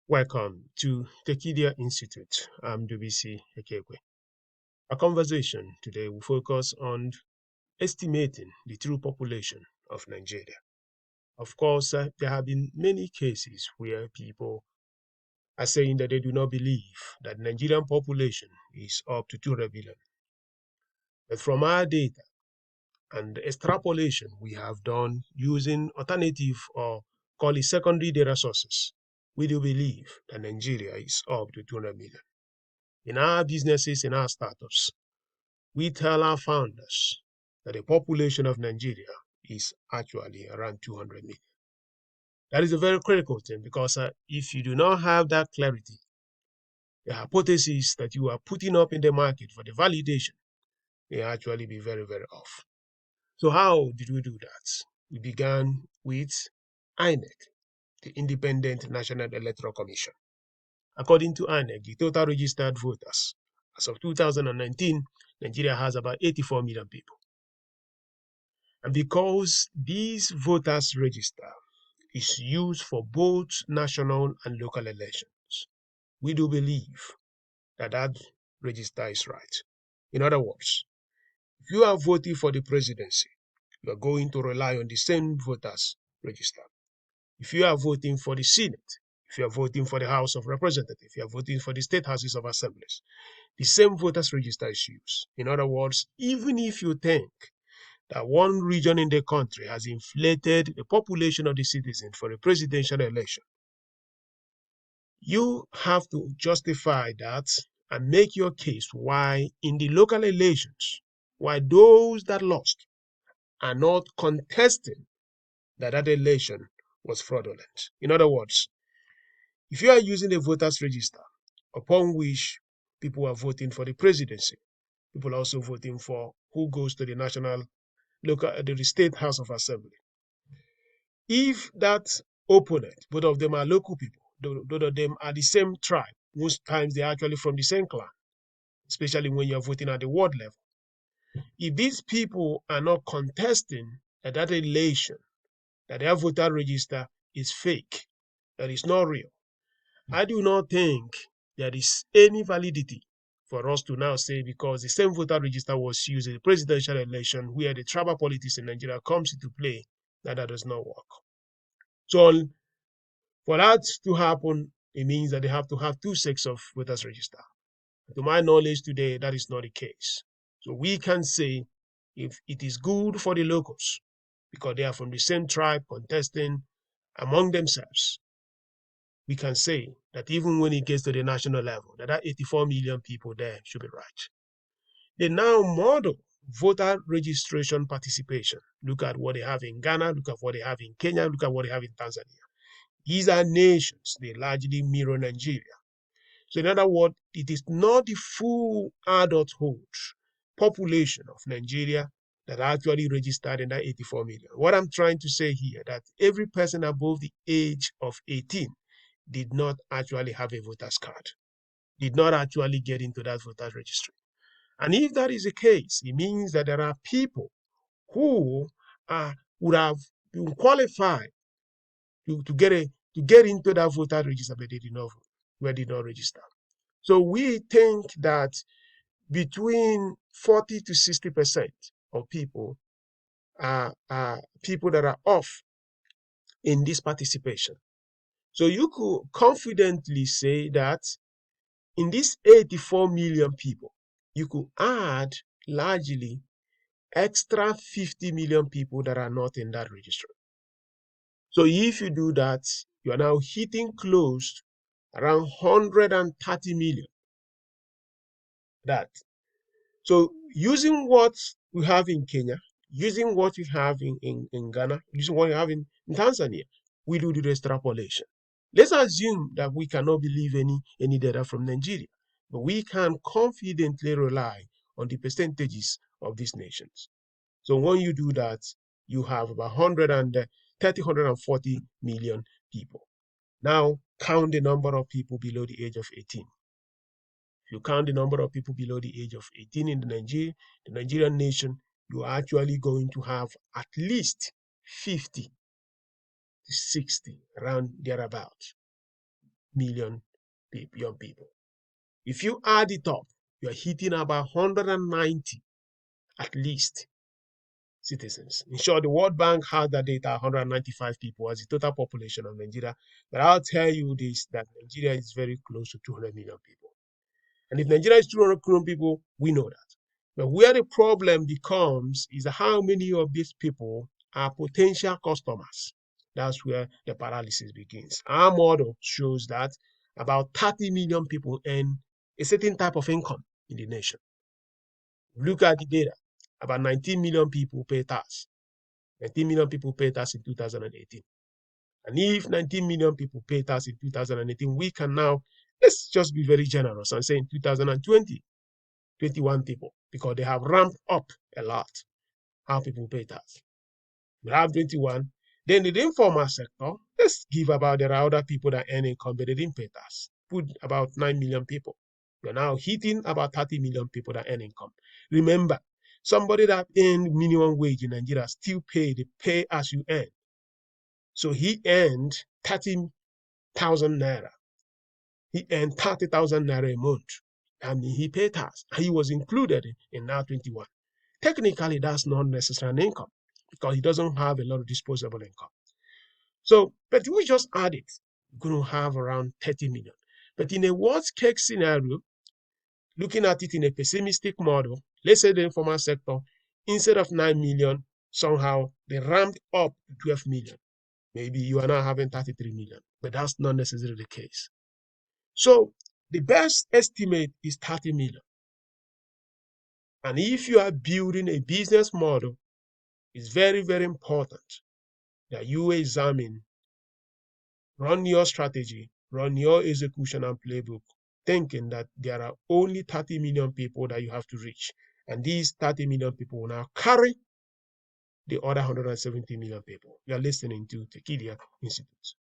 Welcome to Techidia Institute. I'm Dubisi Ekekwe. Our conversation today will focus on estimating the true population of Nigeria. Of course, there have been many cases where people are saying that they do not believe that Nigerian population is up to 200 billion. But from our data and the extrapolation we have done using alternative or call it secondary data sources, we do believe that Nigeria is up to 200 million. In our businesses, in our startups, we tell our founders that the population of Nigeria is actually around 200 million. That is a very critical thing because if you do not have that clarity, the hypothesis that you are putting up in the market for the validation may actually be very, very off. So how did we do that? We began with INEC, the Independent National Electoral Commission. According to INEC, the total registered voters as of 2019, Nigeria has about 84 million people. And because this voters register is used for both national and local elections, we do believe that that register is right. In other words, if you are voting for the presidency, you are going to rely on the same voters register. If you are voting for the Senate, if you are voting for the House of Representatives, if you are voting for the state houses of assemblies, the same voters register is used. In other words, even if you think that one region in the country has inflated the population of the citizens for a presidential election, you have to justify that and make your case why in the local elections, why those that lost are not contesting that election was fraudulent. In other words, if you are using a voters register upon which people are voting for the presidency, people are also voting for who goes to the the state house of assembly. If that opponent, both of them are local people, both of them are the same tribe, most times they're actually from the same clan, especially when you're voting at the ward level. If these people are not contesting that election, that their voter register is fake, that is not real, I do not think there is any validity for us to now say because the same voter register was used in the presidential election where the tribal politics in Nigeria comes into play, that does not work. So for that to happen, it means that they have to have two sets of voters register. To my knowledge today, that is not the case. So we can say if it is good for the locals because they are from the same tribe contesting among themselves, we can say that even when it gets to the national level, that 84 million people there should be right. They now model voter registration participation. Look at what they have in Ghana, look at what they have in Kenya, look at what they have in Tanzania. These are nations, they largely mirror Nigeria. So in other words, it is not the full adulthood population of Nigeria that actually registered in that 84 million. What I'm trying to say here, that every person above the age of 18 did not actually have a voter's card, did not actually get into that voter registry. And if that is the case, it means that there are people who would have been qualified to get into that voter register, but they did not register. So we think that between 40 to 60% of people are people that are off in this participation. So you could confidently say that in these 84 million people, you could add largely extra 50 million people that are not in that registry. So if you do that, you are now hitting close around 130 million. That. So using what we have in Kenya, using what we have in Ghana, using what we have in Tanzania, we do the extrapolation. Let's assume that we cannot believe any data from Nigeria, but we can confidently rely on the percentages of these nations. So when you do that, you have about 140 million people. Now count the number of people below the age of 18. If you count the number of people below the age of 18 in the Nigerian nation, you are actually going to have at least 50 to 60, around thereabout, million young people. If you add it up, you're hitting about 190 at least citizens. In short, the World Bank has that data 195 people as the total population of Nigeria. But I'll tell you this, that Nigeria is very close to 200 million people. And if Nigeria is 200 million people, we know that. But where the problem becomes is how many of these people are potential customers. That's where the paralysis begins. Our model shows that about 30 million people earn a certain type of income in the nation. Look at the data. About 19 million people pay tax. 19 million people pay tax in 2018. And if 19 million people pay tax in 2018, we can now, let's just be very generous and say in 2020, 21 people, because they have ramped up a lot how people pay tax. We have 21. Then in the informal sector, let's give about there are other people that earn income, but they didn't pay tax. Put about 9 million people. We're now hitting about 30 million people that earn income. Remember, somebody that earned minimum wage in Nigeria still the pay as you earn. So he earned 30,000 naira. He earned 30,000 naira a month. And he paid tax. He was included in now 21. Technically, that's not necessarily an income because he doesn't have a lot of disposable income. So, but we just add it, we're going to have around 30 million. But in a worst case scenario, looking at it in a pessimistic model, let's say the informal sector, instead of 9 million, somehow they ramped up to 12 million. Maybe you are now having 33 million, but that's not necessarily the case. So the best estimate is 30 million. And if you are building a business model, it's very, very important that you examine, run your strategy, run your execution and playbook, thinking that there are only 30 million people that you have to reach. And these 30 million people will now carry the other 170 million people. You are listening to Tekidia Institute.